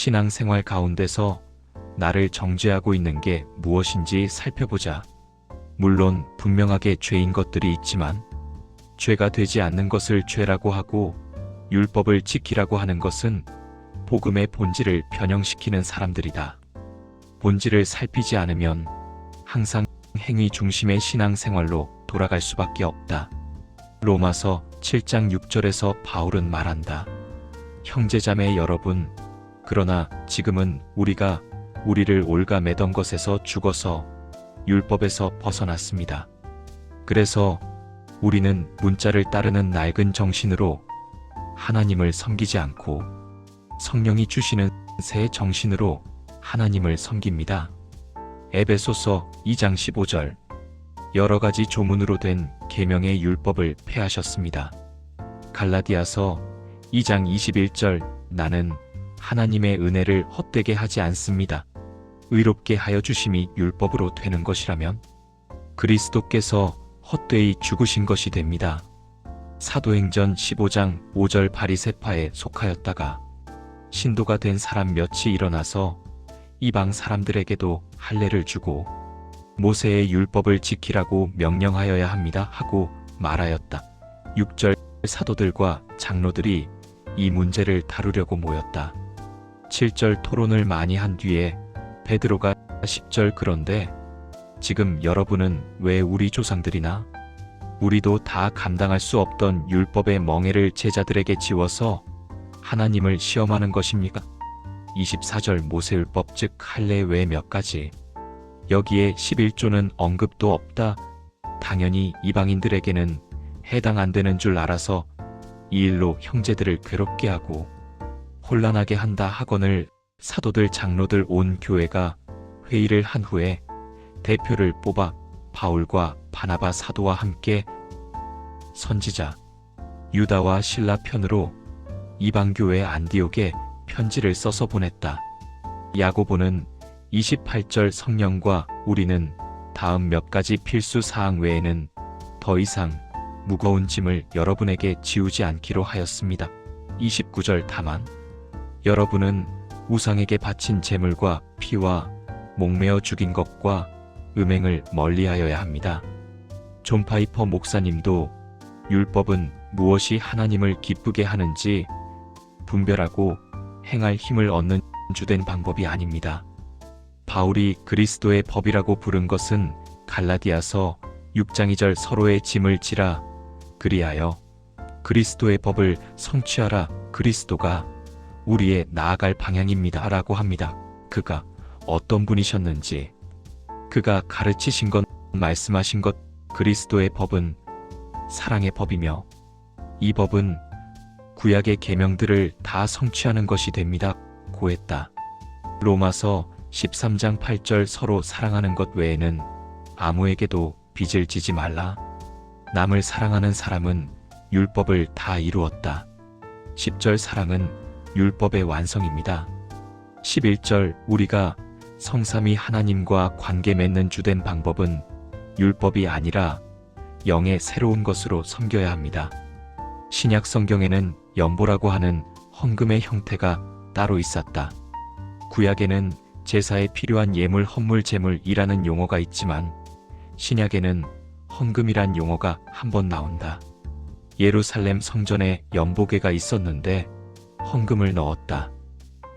신앙생활 가운데서 나를 정죄하고 있는 게 무엇인지 살펴보자. 물론 분명하게 죄인 것들이 있지만 죄가 되지 않는 것을 죄라고 하고 율법을 지키라고 하는 것은 복음의 본질을 변형시키는 사람들이다. 본질을 살피지 않으면 항상 행위 중심의 신앙생활로 돌아갈 수밖에 없다. 로마서 7장 6절에서 바울은 말한다. 형제자매 여러분, 그러나 지금은 우리가 우리를 올가매던 것에서 죽어서 율법에서 벗어났습니다. 그래서 우리는 문자를 따르는 낡은 정신으로 하나님을 섬기지 않고 성령이 주시는 새 정신으로 하나님을 섬깁니다. 에베소서 2장 15절. 여러 가지 조문으로 된 계명의 율법을 폐하셨습니다. 갈라디아서 2장 21절. 나는 하나님의 은혜를 헛되게 하지 않습니다. 의롭게 하여 주심이 율법으로 되는 것이라면 그리스도께서 헛되이 죽으신 것이 됩니다. 사도행전 15장 5절. 바리새파에 속하였다가 신도가 된 사람 몇이 일어나서 이방 사람들에게도 할례를 주고 모세의 율법을 지키라고 명령하여야 합니다 하고 말하였다. 6절. 사도들과 장로들이 이 문제를 다루려고 모였다. 7절. 토론을 많이 한 뒤에 베드로가 10절. 그런데 지금 여러분은 왜 우리 조상들이나 우리도 다 감당할 수 없던 율법의 멍에를 제자들에게 지워서 하나님을 시험하는 것입니까? 24절. 모세율법 즉 할례 외 몇 가지. 여기에 11조는 언급도 없다. 당연히 이방인들에게는 해당 안 되는 줄 알아서 이 일로 형제들을 괴롭게 하고 혼란하게 한다 하거늘 사도들 장로들 온 교회가 회의를 한 후에 대표를 뽑아 바울과 바나바 사도와 함께 선지자 유다와 실라 편으로 이방교회 안디옥에 편지를 써서 보냈다. 야고보는 28절. 성령과 우리는 다음 몇 가지 필수 사항 외에는 더 이상 무거운 짐을 여러분에게 지우지 않기로 하였습니다. 29절. 다만 여러분은 우상에게 바친 제물과 피와 목매어 죽인 것과 음행을 멀리하여야 합니다. 존 파이퍼 목사님도 율법은 무엇이 하나님을 기쁘게 하는지 분별하고 행할 힘을 얻는 주된 방법이 아닙니다. 바울이 그리스도의 법이라고 부른 것은 갈라디아서 6장 2절. 서로의 짐을 지라 그리하여 그리스도의 법을 성취하라. 그리스도가 우리의 나아갈 방향입니다 라고 합니다. 그가 어떤 분이셨는지, 그가 가르치신 것, 말씀하신 것, 그리스도의 법은 사랑의 법이며 이 법은 구약의 계명들을 다 성취하는 것이 됩니다 고 했다. 로마서 13장 8절. 서로 사랑하는 것 외에는 아무에게도 빚을 지지 말라. 남을 사랑하는 사람은 율법을 다 이루었다. 10절. 사랑은 율법의 완성입니다. 11절. 우리가 성삼위 하나님과 관계 맺는 주된 방법은 율법이 아니라 영의 새로운 것으로 섬겨야 합니다. 신약 성경에는 연보라고 하는 헌금의 형태가 따로 있었다. 구약에는 제사에 필요한 예물, 헌물, 제물이라는 용어가 있지만 신약에는 헌금이란 용어가 한 번 나온다. 예루살렘 성전에 연보궤가 있었는데 헌금을 넣었다.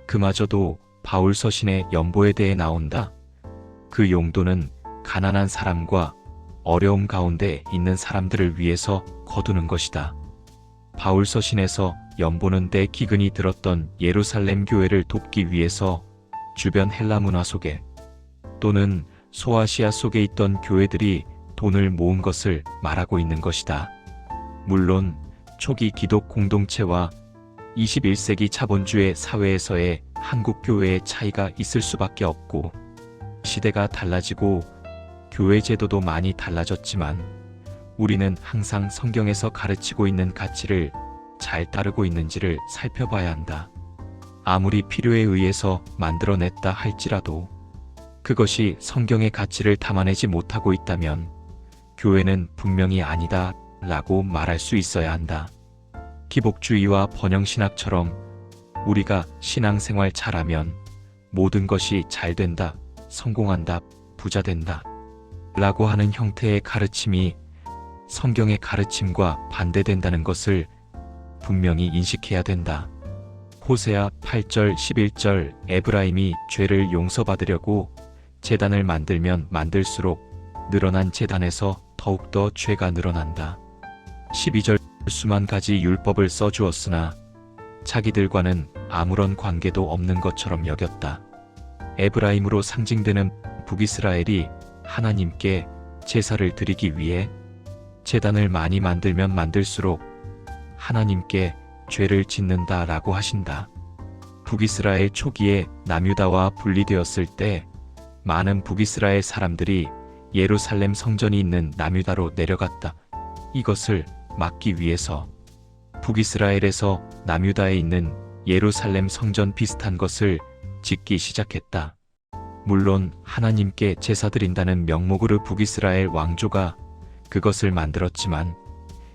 그마저도 바울 서신의 연보에 대해 나온다. 그 용도는 가난한 사람과 어려움 가운데 있는 사람들을 위해서 거두는 것이다. 바울 서신에서 연보는 때 기근이 들었던 예루살렘 교회를 돕기 위해서 주변 헬라 문화 속에 또는 소아시아 속에 있던 교회들이 돈을 모은 것을 말하고 있는 것이다. 물론 초기 기독 공동체와 21세기 자본주의 사회에서의 한국 교회의 차이가 있을 수밖에 없고 시대가 달라지고 교회 제도도 많이 달라졌지만 우리는 항상 성경에서 가르치고 있는 가치를 잘 따르고 있는지를 살펴봐야 한다. 아무리 필요에 의해서 만들어냈다 할지라도 그것이 성경의 가치를 담아내지 못하고 있다면 교회는 분명히 아니다 라고 말할 수 있어야 한다. 기복주의와 번영신학처럼 우리가 신앙생활 잘하면 모든 것이 잘 된다, 성공한다, 부자 된다 라고 하는 형태의 가르침이 성경의 가르침과 반대된다는 것을 분명히 인식해야 된다. 호세아 8절 11절 에브라임이 죄를 용서받으려고 제단을 만들면 만들수록 늘어난 제단에서 더욱더 죄가 늘어난다. 12절 수만 가지 율법을 써주었으나 자기들과는 아무런 관계도 없는 것처럼 여겼다. 에브라임으로 상징되는 북이스라엘이 하나님께 제사를 드리기 위해 제단을 많이 만들면 만들수록 하나님께 죄를 짓는다 라고 하신다. 북이스라엘 초기에 남유다와 분리되었을 때 많은 북이스라엘 사람들이 예루살렘 성전이 있는 남유다로 내려갔다. 이것을 막기 위해서 북이스라엘에서 남유다에 있는 예루살렘 성전 비슷한 것을 짓기 시작했다. 물론 하나님께 제사 드린다는 명목으로 북이스라엘 왕조가 그것을 만들었지만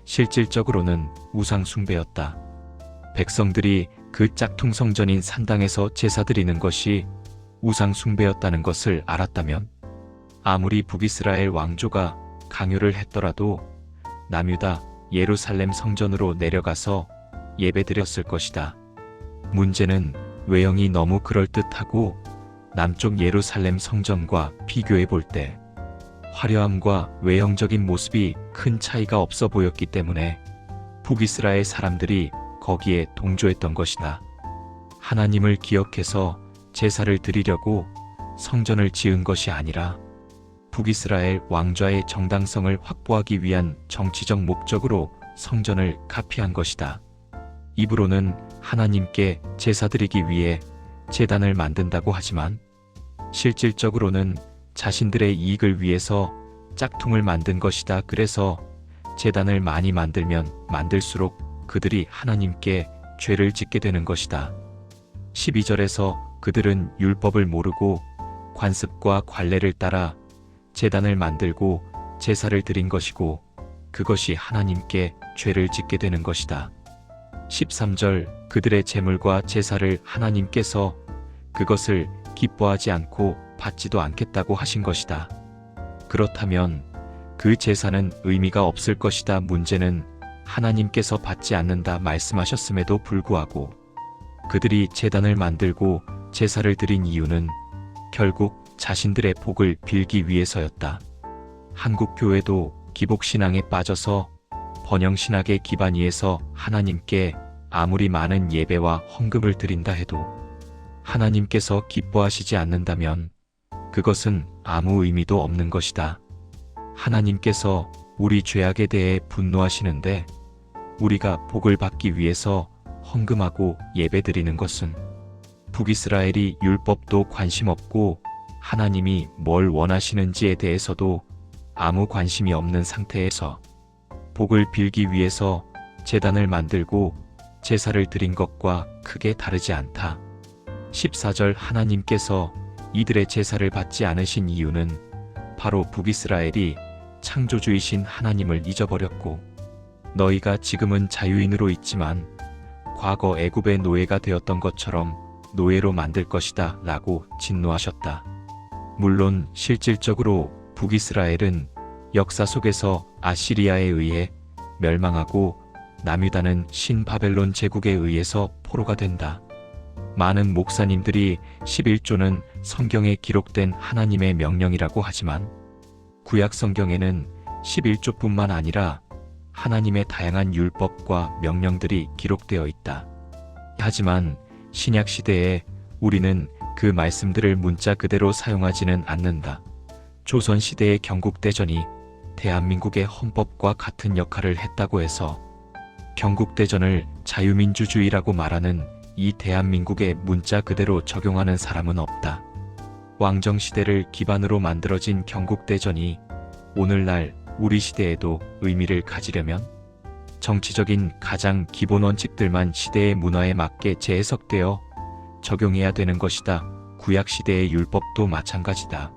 실질적으로는 우상 숭배였다. 백성들이 그 짝퉁 성전인 산당에서 제사 드리는 것이 우상 숭배였다는 것을 알았다면 아무리 북이스라엘 왕조가 강요를 했더라도 남유다 예루살렘 성전으로 내려가서 예배드렸을 것이다. 문제는 외형이 너무 그럴듯하고 남쪽 예루살렘 성전과 비교해 볼 때 화려함과 외형적인 모습이 큰 차이가 없어 보였기 때문에 북이스라엘 사람들이 거기에 동조했던 것이다. 하나님을 기억해서 제사를 드리려고 성전을 지은 것이 아니라 북이스라엘 왕좌의 정당성을 확보하기 위한 정치적 목적으로 성전을 카피한 것이다. 입으로는 하나님께 제사 드리기 위해 제단을 만든다고 하지만 실질적으로는 자신들의 이익을 위해서 짝퉁을 만든 것이다. 그래서 제단을 많이 만들면 만들수록 그들이 하나님께 죄를 짓게 되는 것이다. 12절에서 그들은 율법을 모르고 관습과 관례를 따라 제단을 만들고 제사를 드린 것이고 그것이 하나님께 죄를 짓게 되는 것이다. 13절 그들의 제물과 제사를 하나님께서 그것을 기뻐하지 않고 받지도 않겠다고 하신 것이다. 그렇다면 그 제사는 의미가 없을 것이다. 문제는 하나님께서 받지 않는다 말씀하셨음에도 불구하고 그들이 제단을 만들고 제사를 드린 이유는 결국 자신들의 복을 빌기 위해서였다. 한국 교회도 기복신앙에 빠져서 번영신학의 기반 위에서 하나님께 아무리 많은 예배와 헌금을 드린다 해도 하나님께서 기뻐하시지 않는다면 그것은 아무 의미도 없는 것이다. 하나님께서 우리 죄악에 대해 분노하시는데 우리가 복을 받기 위해서 헌금하고 예배드리는 것은 북이스라엘이 율법도 관심 없고 하나님이 뭘 원하시는지에 대해서도 아무 관심이 없는 상태에서 복을 빌기 위해서 제단을 만들고 제사를 드린 것과 크게 다르지 않다. 14절 하나님께서 이들의 제사를 받지 않으신 이유는 바로 북이스라엘이 창조주이신 하나님을 잊어버렸고 너희가 지금은 자유인으로 있지만 과거 애굽의 노예가 되었던 것처럼 노예로 만들 것이다 라고 진노하셨다. 물론 실질적으로 북이스라엘은 역사 속에서 아시리아에 의해 멸망하고 남유다는 신바벨론 제국에 의해서 포로가 된다. 많은 목사님들이 11조는 성경에 기록된 하나님의 명령이라고 하지만 구약 성경에는 11조뿐만 아니라 하나님의 다양한 율법과 명령들이 기록되어 있다. 하지만 신약 시대에 우리는 그 말씀들을 문자 그대로 사용하지는 않는다. 조선 시대의 경국대전이 대한민국의 헌법과 같은 역할을 했다고 해서 경국대전을 자유민주주의라고 말하는 이 대한민국의 문자 그대로 적용하는 사람은 없다. 왕정시대를 기반으로 만들어진 경국대전이 오늘날 우리 시대에도 의미를 가지려면 정치적인 가장 기본 원칙들만 시대의 문화에 맞게 재해석되어 적용해야 되는 것이다. 구약시대의 율법도 마찬가지다.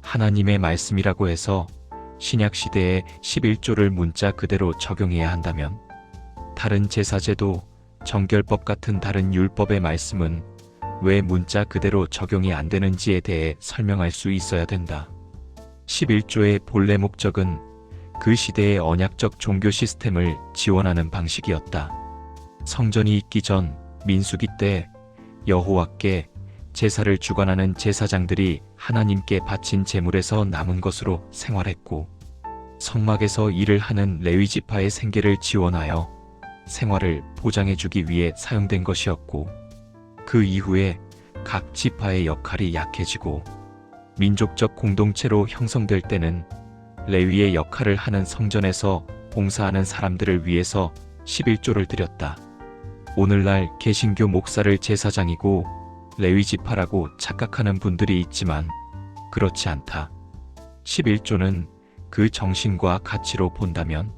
하나님의 말씀이라고 해서 신약시대의 11조를 문자 그대로 적용해야 한다면 다른 제사제도, 정결법 같은 다른 율법의 말씀은 왜 문자 그대로 적용이 안 되는지에 대해 설명할 수 있어야 된다. 11조의 본래 목적은 그 시대의 언약적 종교 시스템을 지원하는 방식이었다. 성전이 있기 전 민수기 때 여호와께 제사를 주관하는 제사장들이 하나님께 바친 제물에서 남은 것으로 생활했고, 성막에서 일을 하는 레위 지파의 생계를 지원하여 생활을 보장해주기 위해 사용된 것이었고, 그 이후에 각 지파의 역할이 약해지고 민족적 공동체로 형성될 때는 레위의 역할을 하는 성전에서 봉사하는 사람들을 위해서 11조를 드렸다. 오늘날 개신교 목사를 제사장이고 레위 지파라고 착각하는 분들이 있지만 그렇지 않다. 11조는 그 정신과 가치로 본다면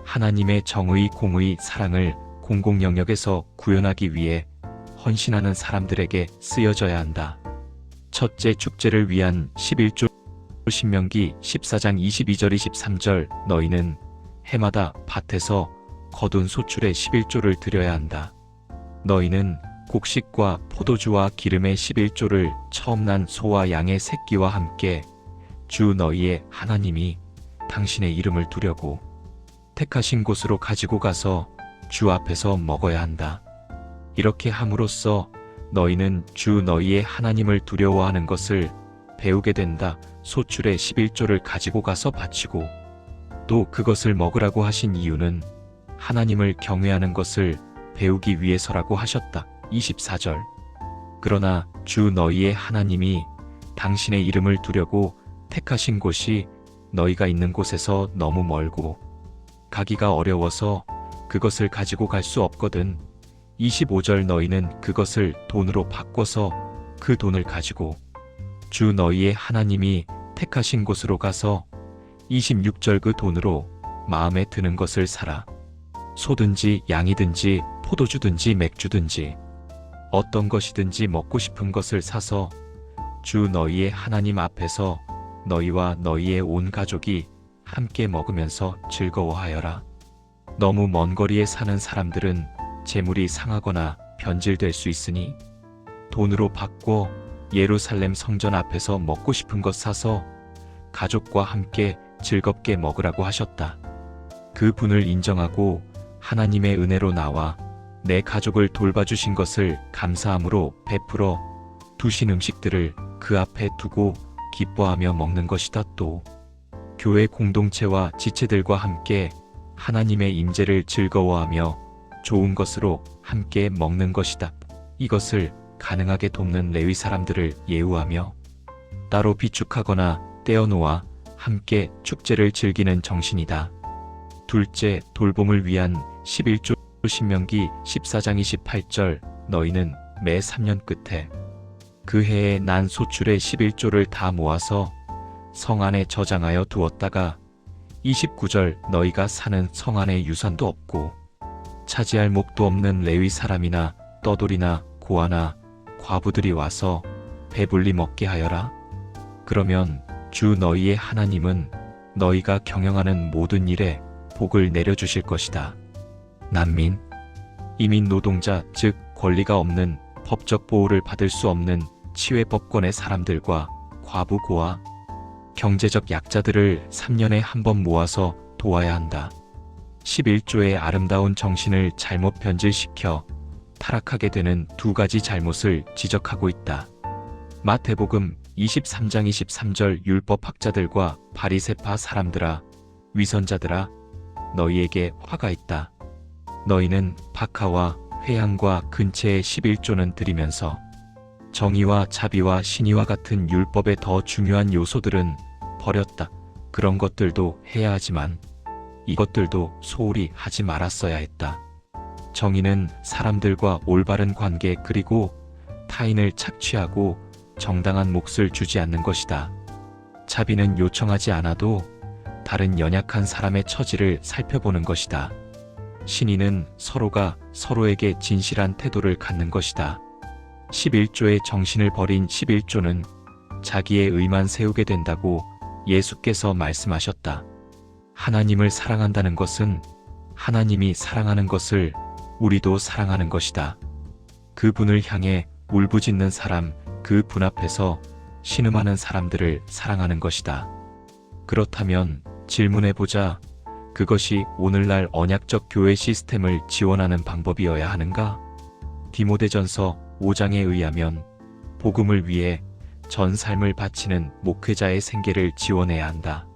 하나님의 정의, 공의, 사랑을 공공 영역에서 구현하기 위해 헌신하는 사람들에게 쓰여져야 한다. 첫째 축제를 위한 11조. 신명기 14장 22절 23절. 너희는 해마다 밭에서 거둔 소출의 11조를 드려야 한다. 너희는 곡식과 포도주와 기름의 11조를 처음 난 소와 양의 새끼와 함께 주 너희의 하나님이 당신의 이름을 두려고 택하신 곳으로 가지고 가서 주 앞에서 먹어야 한다. 이렇게 함으로써 너희는 주 너희의 하나님을 두려워하는 것을 배우게 된다. 소출의 11조를 가지고 가서 바치고 또 그것을 먹으라고 하신 이유는 하나님을 경외하는 것을 배우기 위해서라고 하셨다. 24절. 그러나 주 너희의 하나님이 당신의 이름을 두려고 택하신 곳이 너희가 있는 곳에서 너무 멀고 가기가 어려워서 그것을 가지고 갈 수 없거든. 25절. 너희는 그것을 돈으로 바꿔서 그 돈을 가지고 주 너희의 하나님이 택하신 곳으로 가서 26절. 그 돈으로 마음에 드는 것을 사라. 소든지 양이든지 포도주든지 맥주든지 어떤 것이든지 먹고 싶은 것을 사서 주 너희의 하나님 앞에서 너희와 너희의 온 가족이 함께 먹으면서 즐거워하여라. 너무 먼 거리에 사는 사람들은 재물이 상하거나 변질될 수 있으니 돈으로 바꿔 예루살렘 성전 앞에서 먹고 싶은 것 사서 가족과 함께 즐겁게 먹으라고 하셨다. 그 분을 인정하고 하나님의 은혜로 나와 내 가족을 돌봐주신 것을 감사함으로 베풀어 두신 음식들을 그 앞에 두고 기뻐하며 먹는 것이다. 또 교회 공동체와 지체들과 함께 하나님의 임재를 즐거워하며 좋은 것으로 함께 먹는 것이다. 이것을 가능하게 돕는 레위 사람들을 예우하며 따로 비축하거나 떼어놓아 함께 축제를 즐기는 정신이다. 둘째, 돌봄을 위한 11조. 신명기 14장 28절. 너희는 매 3년 끝에 그 해에 난 소출의 11조를 다 모아서 성 안에 저장하여 두었다가 29절. 너희가 사는 성 안에 유산도 없고 차지할 몫도 없는 레위 사람이나 떠돌이나 고아나 과부들이 와서 배불리 먹게 하여라. 그러면 주 너희의 하나님은 너희가 경영하는 모든 일에 복을 내려주실 것이다. 난민, 이민 노동자, 즉 권리가 없는 법적 보호를 받을 수 없는 치외법권의 사람들과 과부 고아, 경제적 약자들을 3년에 한 번 모아서 도와야 한다. 11조의 아름다운 정신을 잘못 변질시켜 타락하게 되는 두 가지 잘못을 지적하고 있다. 마태복음 23장 23절. 율법학자들과 바리새파 사람들아, 위선자들아, 너희에게 화가 있다. 너희는 박하와 회향과 근체의 11조는 드리면서 정의와 자비와 신의와 같은 율법의 더 중요한 요소들은 버렸다. 그런 것들도 해야 하지만 이것들도 소홀히 하지 말았어야 했다. 정의는 사람들과 올바른 관계 그리고 타인을 착취하고 정당한 몫을 주지 않는 것이다. 자비는 요청하지 않아도 다른 연약한 사람의 처지를 살펴보는 것이다. 신의는 서로가 서로에게 진실한 태도를 갖는 것이다. 11조의 정신을 버린 11조는 자기의 의만 세우게 된다고 예수께서 말씀하셨다. 하나님을 사랑한다는 것은 하나님이 사랑하는 것을 우리도 사랑하는 것이다. 그분을 향해 울부짖는 사람, 그 분 앞에서 신음하는 사람들을 사랑하는 것이다. 그렇다면 질문해보자. 그것이 오늘날 언약적 교회 시스템을 지원하는 방법이어야 하는가? 디모데전서 5장에 의하면 복음을 위해 전 삶을 바치는 목회자의 생계를 지원해야 한다.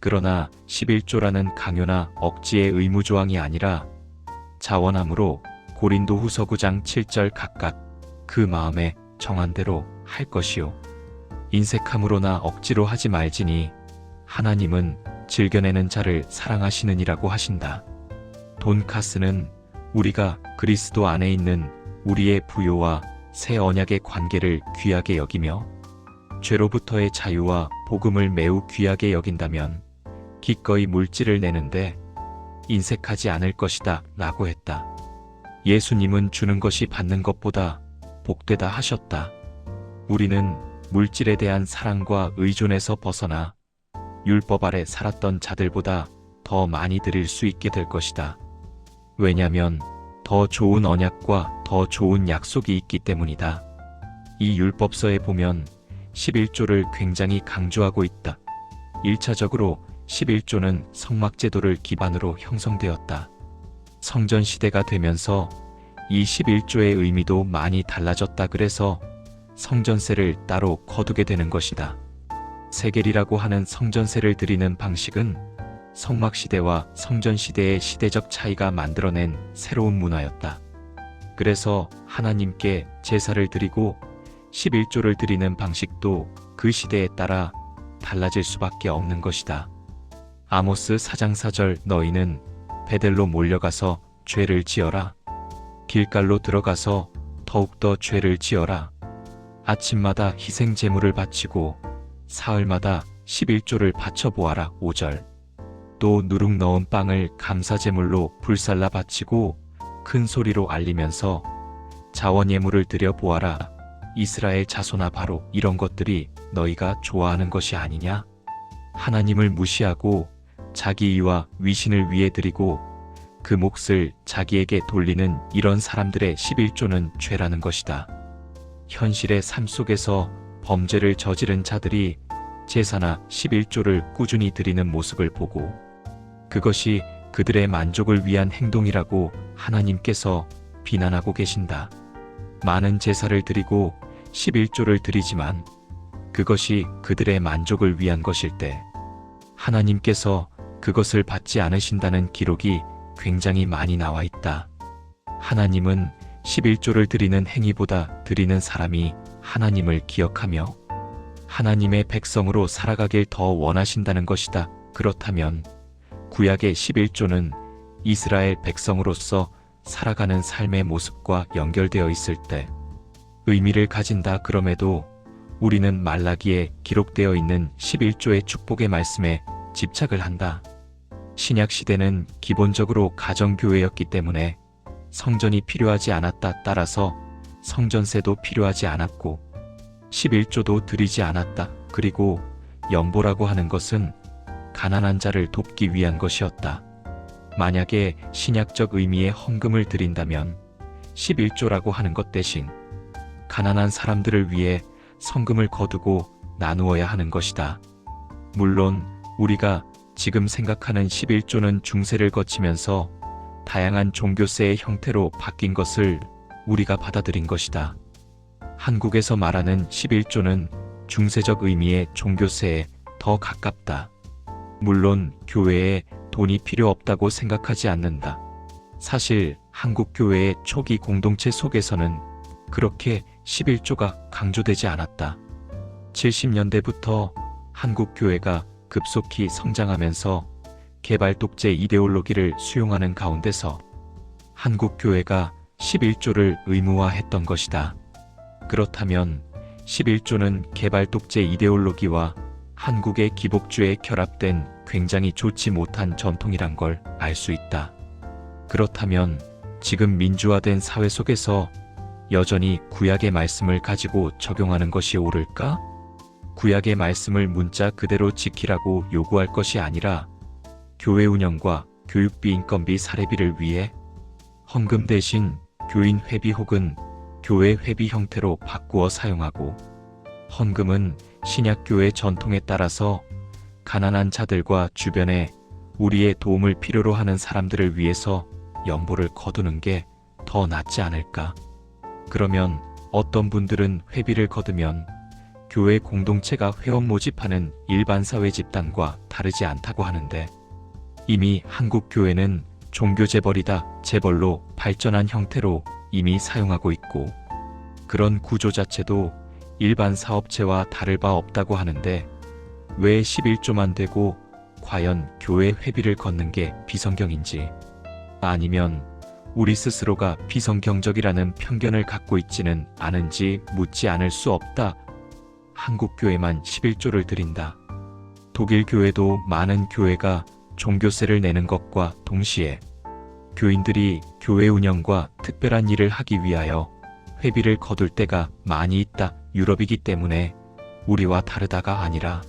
그러나 11조라는 강요나 억지의 의무조항이 아니라 자원함으로 고린도 후서 9장 7절 각각 그 마음에 정한 대로 할 것이요. 인색함으로나 억지로 하지 말지니 하나님은 즐겨내는 자를 사랑하시느니라고 하신다. 돈카스는 우리가 그리스도 안에 있는 우리의 부요와 새 언약의 관계를 귀하게 여기며 죄로부터의 자유와 복음을 매우 귀하게 여긴다면 기꺼이 물질을 내는데 인색하지 않을 것이다 라고 했다. 예수님은 주는 것이 받는 것보다 복되다 하셨다. 우리는 물질에 대한 사랑과 의존에서 벗어나 율법 아래 살았던 자들보다 더 많이 드릴 수 있게 될 것이다. 왜냐하면 더 좋은 언약과 더 좋은 약속이 있기 때문이다. 이 율법서에 보면 11조를 굉장히 강조하고 있다. 1차적으로 11조는 성막제도를 기반으로 형성되었다. 성전시대가 되면서 이 11조의 의미도 많이 달라졌다. 그래서 성전세를 따로 거두게 되는 것이다. 세겔이라고 하는 성전세를 드리는 방식은 성막시대와 성전시대의 시대적 차이가 만들어낸 새로운 문화였다. 그래서 하나님께 제사를 드리고 11조를 드리는 방식도 그 시대에 따라 달라질 수밖에 없는 것이다. 아모스 4장 4절 너희는 베델로 몰려가서 죄를 지어라. 길갈로 들어가서 더욱더 죄를 지어라. 아침마다 희생 제물을 바치고 사흘마다 11조를 바쳐보아라. 5절 또 누룩 넣은 빵을 감사 제물로 불살라 바치고 큰 소리로 알리면서 자원 예물을 드려 보아라. 이스라엘 자손아 바로 이런 것들이 너희가 좋아하는 것이 아니냐? 하나님을 무시하고 자기 이와 위신을 위해 드리고 그 몫을 자기에게 돌리는 이런 사람들의 11조는 죄라는 것이다. 현실의 삶 속에서 범죄를 저지른 자들이 제사나 11조를 꾸준히 드리는 모습을 보고 그것이 그들의 만족을 위한 행동이라고 하나님께서 비난하고 계신다. 많은 제사를 드리고 11조를 드리지만 그것이 그들의 만족을 위한 것일 때 하나님께서 그것을 받지 않으신다는 기록이 굉장히 많이 나와 있다. 하나님은 11조를 드리는 행위보다 드리는 사람이 하나님을 기억하며 하나님의 백성으로 살아가길 더 원하신다는 것이다. 그렇다면 구약의 11조는 이스라엘 백성으로서 살아가는 삶의 모습과 연결되어 있을 때 의미를 가진다. 그럼에도 우리는 말라기에 기록되어 있는 11조의 축복의 말씀에 집착을 한다. 신약 시대는 기본적으로 가정교회였기 때문에 성전이 필요하지 않았다. 따라서 성전세도 필요하지 않았고 11조도 드리지 않았다. 그리고 연보라고 하는 것은 가난한 자를 돕기 위한 것이었다. 만약에 신약적 의미의 헌금을 드린다면 11조라고 하는 것 대신 가난한 사람들을 위해 성금을 거두고 나누어야 하는 것이다. 물론 우리가 지금 생각하는 11조는 중세를 거치면서 다양한 종교세의 형태로 바뀐 것을 우리가 받아들인 것이다. 한국에서 말하는 11조는 중세적 의미의 종교세에 더 가깝다. 물론 교회에 돈이 필요 없다고 생각하지 않는다. 사실 한국 교회의 초기 공동체 속에서는 그렇게 11조가 강조되지 않았다. 70년대부터 한국 교회가 급속히 성장하면서 개발 독재 이데올로기를 수용하는 가운데서 한국 교회가 11조를 의무화했던 것이다. 그렇다면 11조는 개발 독재 이데올로기와 한국의 기복주에 결합된 굉장히 좋지 못한 전통이란 걸 알 수 있다. 그렇다면 지금 민주화된 사회 속에서 여전히 구약의 말씀을 가지고 적용하는 것이 옳을까? 구약의 말씀을 문자 그대로 지키라고 요구할 것이 아니라 교회 운영과 교육비, 인건비, 사례비를 위해 헌금 대신 교인 회비 혹은 교회 회비 형태로 바꾸어 사용하고, 헌금은 신약교회 전통에 따라서 가난한 자들과 주변에 우리의 도움을 필요로 하는 사람들을 위해서 연보를 거두는 게 더 낫지 않을까? 그러면 어떤 분들은 회비를 거두면 교회 공동체가 회원 모집하는 일반 사회 집단과 다르지 않다고 하는데, 이미 한국 교회는 종교 재벌이다 재벌로 발전한 형태로 이미 사용하고 있고, 그런 구조 자체도 일반 사업체와 다를 바 없다고 하는데, 왜 11조만 되고 과연 교회 회비를 걷는 게 비성경인지, 아니면 우리 스스로가 비성경적이라는 편견을 갖고 있지는 않은지 묻지 않을 수 없다. 한국 교회만 11조를 드린다. 독일 교회도 많은 교회가 종교세를 내는 것과 동시에 교인들이 교회 운영과 특별한 일을 하기 위하여 회비를 거둘 때가 많이 있다. 유럽이기 때문에 우리와 다르다가 아니라,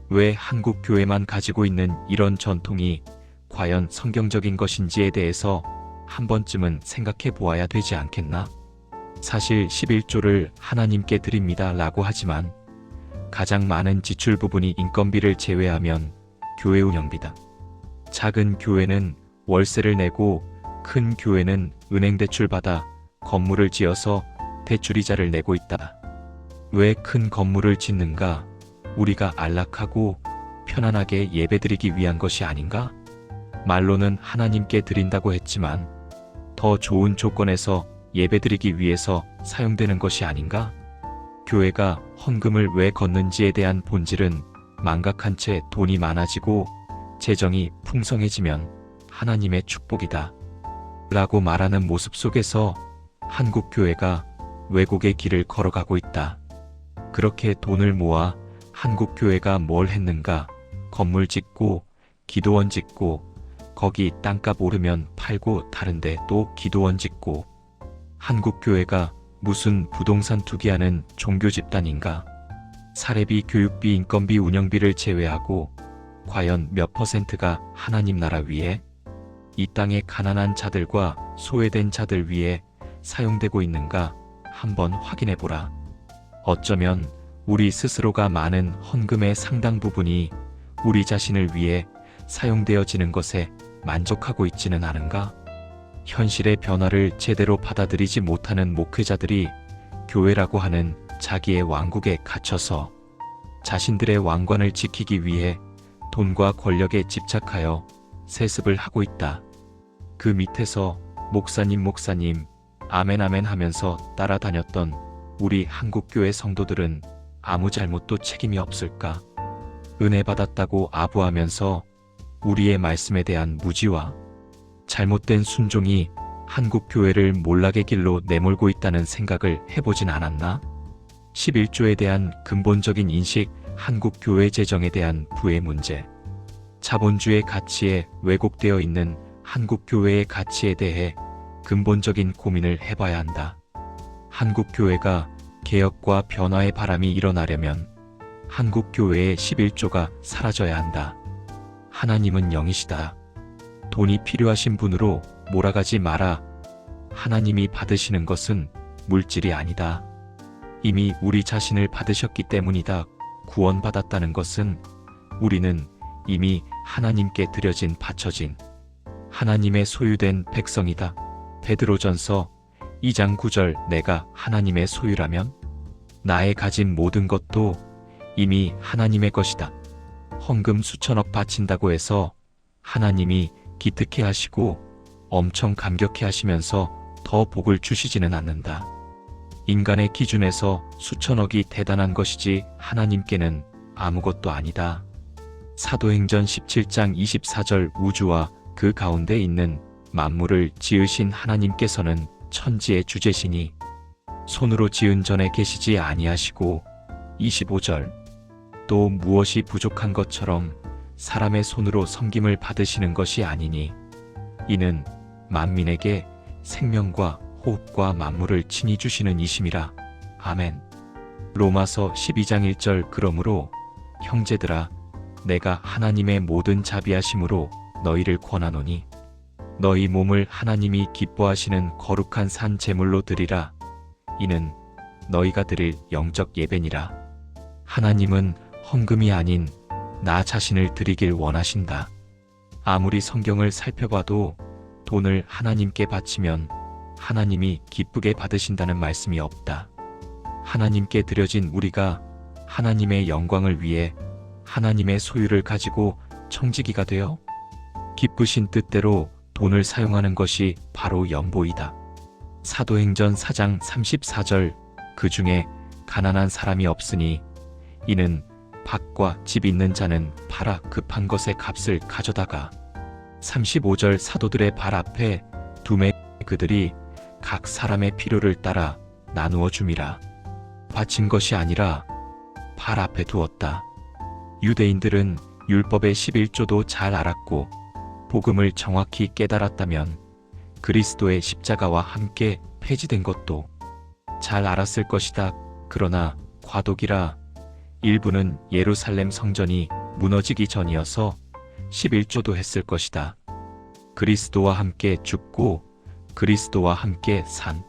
왜 한국 교회만 가지고 있는 이런 전통이 과연 성경적인 것인지에 대해서 한 번쯤은 생각해 보아야 되지 않겠나? 사실 11조를 하나님께 드립니다 라고 하지만 가장 많은 지출 부분이 인건비를 제외하면 교회 운영비다. 작은 교회는 월세를 내고 큰 교회는 은행 대출 받아 건물을 지어서 대출이자를 내고 있다. 왜 큰 건물을 짓는가? 우리가 안락하고 편안하게 예배드리기 위한 것이 아닌가? 말로는 하나님께 드린다고 했지만 더 좋은 조건에서 예배드리기 위해서 사용되는 것이 아닌가? 교회가 헌금을 왜 걷는지에 대한 본질은 망각한 채 돈이 많아지고 재정이 풍성해지면 하나님의 축복이다 라고 말하는 모습 속에서 한국 교회가 왜곡의 길을 걸어가고 있다. 그렇게 돈을 모아 한국 교회가 뭘 했는가? 건물 짓고 기도원 짓고 거기 땅값 오르면 팔고 다른데 또 기도원 짓고, 한국 교회가 무슨 부동산 투기하는 종교 집단인가? 사례비, 교육비, 인건비, 운영비를 제외하고 과연 몇 퍼센트가 하나님 나라 위에, 이 땅의 가난한 자들과 소외된 자들 위에 사용되고 있는가 한번 확인해보라. 어쩌면 우리 스스로가 많은 헌금의 상당 부분이 우리 자신을 위해 사용되어지는 것에 만족하고 있지는 않은가? 현실의 변화를 제대로 받아들이지 못하는 목회자들이 교회라고 하는 자기의 왕국에 갇혀서 자신들의 왕관을 지키기 위해 돈과 권력에 집착하여 세습을 하고 있다. 그 밑에서 목사님 아멘 아멘 하면서 따라다녔던 우리 한국교회 성도들은 아무 잘못도 책임이 없을까? 은혜 받았다고 아부하면서 우리의 말씀에 대한 무지와 잘못된 순종이 한국교회를 몰락의 길로 내몰고 있다는 생각을 해보진 않았나? 11조에 대한 근본적인 인식, 한국교회 재정에 대한 부의 문제, 자본주의 가치에 왜곡되어 있는 한국교회의 가치에 대해 근본적인 고민을 해봐야 한다. 한국교회가 개혁과 변화의 바람이 일어나려면 한국교회의 11조가 사라져야 한다. 하나님은 영이시다. 돈이 필요하신 분으로 몰아가지 마라. 하나님이 받으시는 것은 물질이 아니다. 이미 우리 자신을 받으셨기 때문이다. 구원받았다는 것은 우리는 이미 하나님께 드려진 바쳐진 하나님의 소유된 백성이다. 베드로전서 2장 9절 내가 하나님의 소유라면 나의 가진 모든 것도 이미 하나님의 것이다. 헌금 수천억 바친다고 해서 하나님이 기특해 하시고 엄청 감격해 하시면서 더 복을 주시지는 않는다. 인간의 기준에서 수천억이 대단한 것이지 하나님께는 아무것도 아니다. 사도행전 17장 24절 우주와 그 가운데 있는 만물을 지으신 하나님께서는 천지의 주제시니 손으로 지은 전에 계시지 아니하시고 25절 또 무엇이 부족한 것처럼 사람의 손으로 섬김을 받으시는 것이 아니니 이는 만민에게 생명과 호흡과 만물을 친히 주시는 이심이라. 아멘. 로마서 12장 1절 그러므로 형제들아 내가 하나님의 모든 자비하심으로 너희를 권하노니 너희 몸을 하나님이 기뻐하시는 거룩한 산 제물로 드리라. 이는 너희가 드릴 영적 예배니라. 하나님은 헌금이 아닌 나 자신을 드리길 원하신다. 아무리 성경을 살펴봐도 돈을 하나님께 바치면 하나님이 기쁘게 받으신다는 말씀이 없다. 하나님께 드려진 우리가 하나님의 영광을 위해 하나님의 소유를 가지고 청지기가 되어 기쁘신 뜻대로 돈을 사용하는 것이 바로 연보이다. 사도행전 4장 34절 그 중에 가난한 사람이 없으니 이는 밭과 집 있는 자는 팔아 급한 것의 값을 가져다가 35절 사도들의 발 앞에 두매 그들이 각 사람의 필요를 따라 나누어 줌이라. 바친 것이 아니라 발 앞에 두었다. 유대인들은 율법의 11조도 잘 알았고 복음을 정확히 깨달았다면 그리스도의 십자가와 함께 폐지된 것도 잘 알았을 것이다. 그러나 과도기라 일부는 예루살렘 성전이 무너지기 전이어서 11조도 했을 것이다. 그리스도와 함께 죽고 그리스도와 함께 산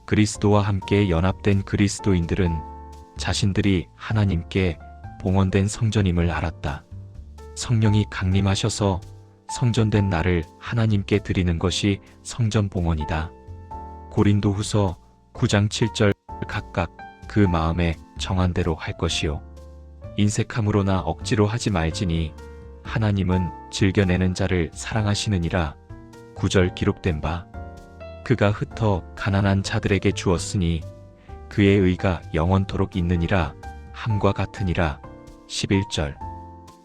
그리스도와 함께 연합된 그리스도인들은 자신들이 하나님께 봉헌된 성전임을 알았다. 성령이 강림하셔서 성전된 나를 하나님께 드리는 것이 성전 봉헌이다. 고린도후서 9장 7절 각각 그 마음에 정한 대로 할 것이요 인색함으로나 억지로 하지 말지니 하나님은 즐겨내는 자를 사랑하시느니라. 9절 기록된 바 그가 흩어 가난한 자들에게 주었으니 그의 의가 영원토록 있느니라 함과 같으니라. 11절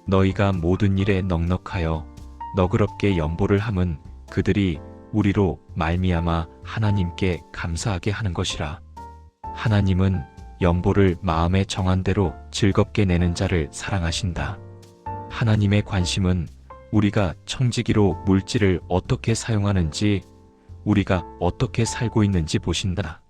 너희가 모든 일에 넉넉하여 너그럽게 연보를 함은 그들이 우리로 말미암아 하나님께 감사하게 하는 것이라. 하나님은 연보를 마음에 정한 대로 즐겁게 내는 자를 사랑하신다. 하나님의 관심은 우리가 청지기로 물질을 어떻게 사용하는지, 우리가 어떻게 살고 있는지 보신다.